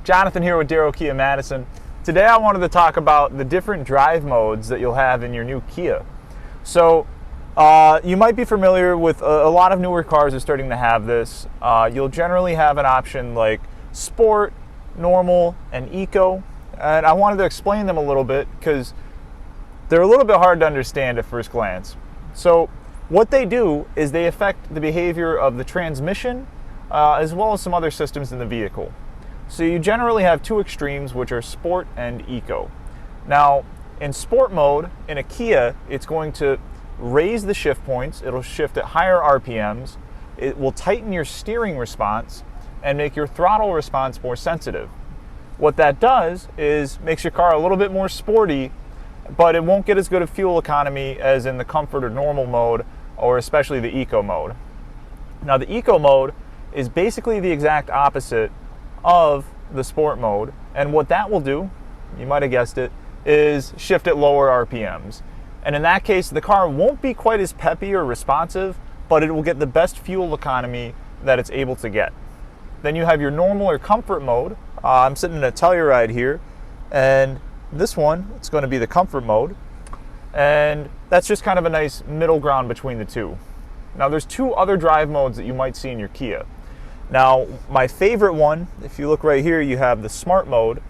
Jonathan here with Darrow, Kia of Madison. Today I wanted to talk about the different drive modes that you'll have in your new Kia. So you might be familiar with a lot of newer cars are starting to have this. You'll generally have an option like Sport, Normal, and Eco. And I wanted to explain them a little bit because they're a little bit hard to understand at first glance. So what they do is they affect the behavior of the transmission as well as some other systems in the vehicle. So you generally have two extremes, which are Sport and Eco. Now, in Sport mode, in a Kia, it's going to raise the shift points, it'll shift at higher RPMs, it will tighten your steering response, and make your throttle response more sensitive. What that does is makes your car a little bit more sporty, but it won't get as good a fuel economy as in the Comfort or Normal mode, or especially the Eco mode. Now, the Eco mode is basically the exact opposite of the Sport mode, and what that will do, you might have guessed it, is shift at lower RPMs. And in that case, the car won't be quite as peppy or responsive, but it will get the best fuel economy that it's able to get. Then you have your Normal or Comfort mode. I'm sitting in a Telluride here, and this one, it's going to be the Comfort mode, and that's just kind of a nice middle ground between the two. Now, there's two other drive modes that you might see in your Kia. Now, my favorite one, if you look right here, you have the Smart mode,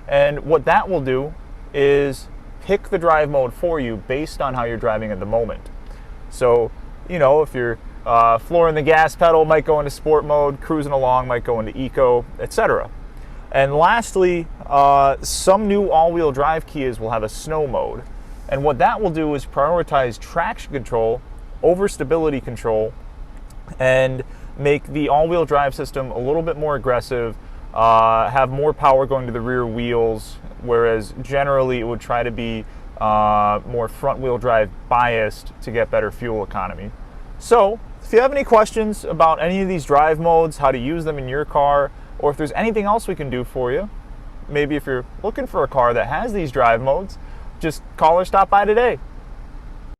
and what that will do is pick the drive mode for you based on how you're driving at the moment. So, you know, if you're flooring the gas pedal, might go into Sport mode, cruising along, might go into Eco, etc. And lastly, some new all-wheel drive Kias will have a Snow mode, and what that will do is prioritize traction control over stability control and make the all-wheel drive system a little bit more aggressive, have more power going to the rear wheels, whereas generally it would try to be more front-wheel drive biased to get better fuel economy. So, if you have any questions about any of these drive modes, how to use them in your car, or if there's anything else we can do for you, maybe if you're looking for a car that has these drive modes, just call or stop by today.